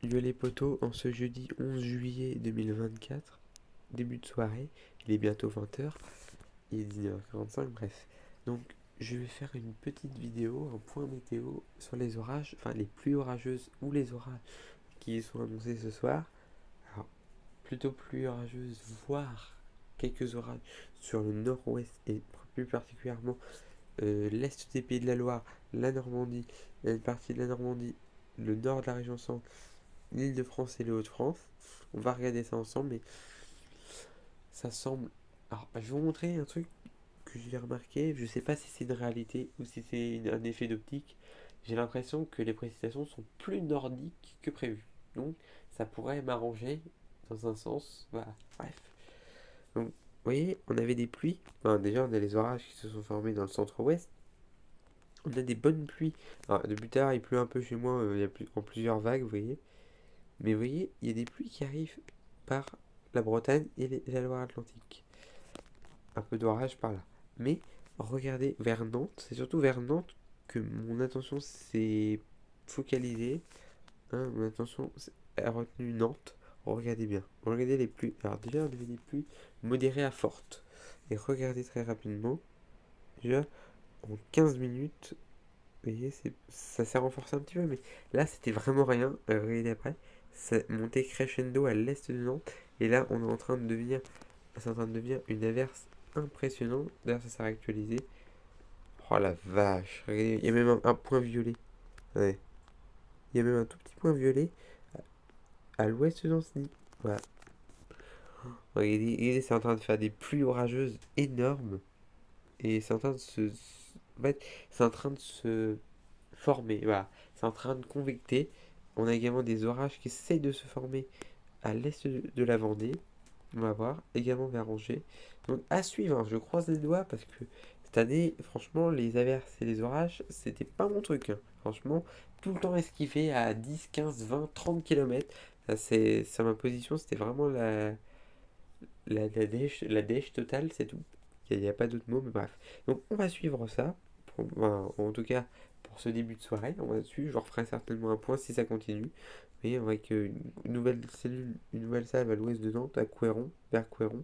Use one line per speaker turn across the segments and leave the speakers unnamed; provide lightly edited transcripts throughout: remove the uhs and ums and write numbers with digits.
Yo les potos, en ce jeudi 11 juillet 2024, début de soirée, il est bientôt 20h, il est 19h45, bref. Donc je vais faire une petite vidéo, un point météo sur les orages, enfin les pluies orageuses ou les orages qui sont annoncés ce soir. Alors plutôt pluies orageuses, voire quelques orages sur le nord-ouest et plus particulièrement l'est des Pays de la Loire, la Normandie, une partie de la Normandie, le nord de la région centre, l'Île-de-France et les Hauts-de-France. On va regarder ça ensemble, mais ça semble. Alors, je vais vous montrer un truc que j'ai remarqué. Je sais pas si c'est une réalité ou si c'est un effet d'optique. J'ai l'impression que les précipitations sont plus nordiques que prévu. Donc, ça pourrait m'arranger dans un sens. Voilà, bref. Donc, vous voyez, on avait des pluies. Enfin, déjà, on a les orages qui se sont formés dans le centre-ouest. On a des bonnes pluies. Alors, depuis tard, il pleut un peu chez moi. Il y a en plusieurs vagues, vous voyez. Mais vous voyez, il y a des pluies qui arrivent par la Bretagne et la Loire-Atlantique. Un peu d'orage par là. Mais regardez vers Nantes, c'est surtout vers Nantes que mon attention s'est focalisée. Hein, mon attention a retenu Nantes. Regardez bien. Regardez les pluies. Alors déjà, on avait des pluies modérées à fortes. Et regardez très rapidement. Déjà, en 15 minutes, vous voyez, ça s'est renforcé un petit peu. Mais là, c'était vraiment rien. Regardez après. Ça montait crescendo à l'est de Nantes. Et là, on est en train de devenir, c'est en train de devenir une averse impressionnante. D'ailleurs, ça s'est réactualisé. Oh la vache. Regardez, il y a même un point violet. Ouais. Il y a même un tout petit point violet à l'ouest de Nancy. Voilà. Regardez, c'est en train de faire des pluies orageuses énormes. Et c'est en train de se. En fait, c'est en train de se former. Voilà. C'est en train de convecter. On a également des orages qui essayent de se former à l'est de la Vendée. On va voir, également vers Angers. Donc à suivre, hein, je croise les doigts parce que cette année, franchement, les averses et les orages, c'était pas mon truc, hein. Franchement, tout le temps esquivé à 10, 15, 20, 30 km. Ça, c'est, sur ma position, c'était vraiment la dèche totale, c'est tout. Il n'y a pas d'autre mot, mais bref. Donc on va suivre ça. Enfin, en tout cas, pour ce début de soirée, on va suivre. Je referai certainement un point si ça continue. Mais avec une nouvelle cellule, une nouvelle salve à l'ouest de Nantes, à Couëron, vers Couëron.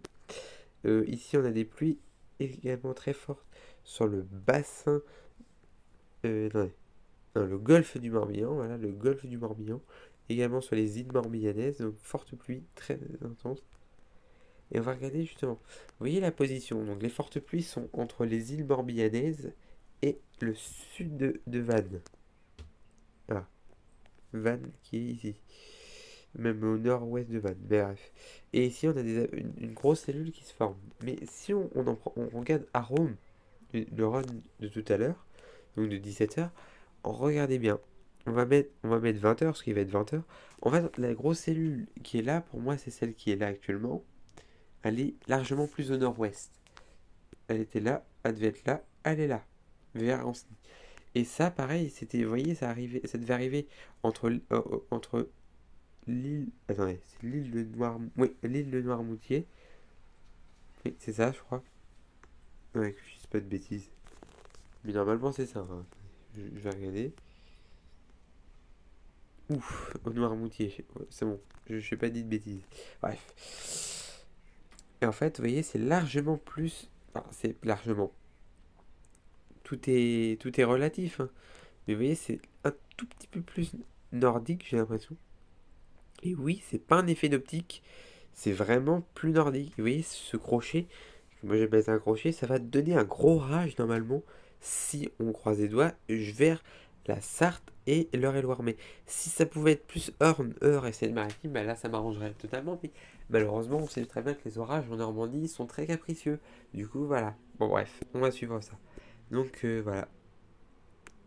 Ici, on a des pluies également très fortes sur le bassin, non, non, le golfe du Morbihan, voilà, le golfe du Morbihan. Également sur les îles morbihanaises, donc fortes pluies très intenses. Et on va regarder justement. Vous voyez la position. Donc les fortes pluies sont entre les îles morbihanaises et le sud de Vannes. Voilà. Vannes qui est ici. Même au nord-ouest de Vannes. Bref. Et ici, on a une grosse cellule qui se forme. Mais si on regarde à Rome, le run de tout à l'heure, donc de 17h, regardez bien. On va mettre 20h, ce qui va être 20h. En fait, la grosse cellule qui est là, pour moi, c'est celle qui est là actuellement. Elle est largement plus au nord-ouest. Elle était là, elle devait être là, elle est là, vers Ancenis. Et ça, pareil, c'était, vous voyez, ça devait arriver entre l'île, attendez, c'est l'île de oui, l'île de Noirmoutier. Oui, c'est ça, je crois. Ouais, que je dise pas de bêtises. Mais normalement, c'est ça, hein. Je vais regarder. Ouf, au Noirmoutier, c'est bon, je n'ai pas dit de bêtises. Bref. Et en fait, vous voyez, c'est largement plus. Enfin, c'est largement. Tout est relatif, hein. Mais vous voyez, c'est un tout petit peu plus nordique, j'ai l'impression. Et oui, c'est pas un effet d'optique, c'est vraiment plus nordique. Vous voyez, ce crochet, moi j'appelle ça un crochet, ça va te donner un gros rage normalement si on croise les doigts vers la Sarthe et l'Eure-et-Loir. Mais si ça pouvait être plus Eure et Seine-Maritime, bah là ça m'arrangerait totalement. Mais malheureusement, on sait très bien que les orages en Normandie sont très capricieux. Du coup, voilà. Bon, bref, on va suivre ça. Donc voilà.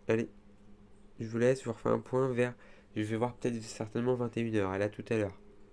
Allez, je vous laisse, je vous refais un point vers. Je vais voir peut-être certainement 21h. À tout à l'heure.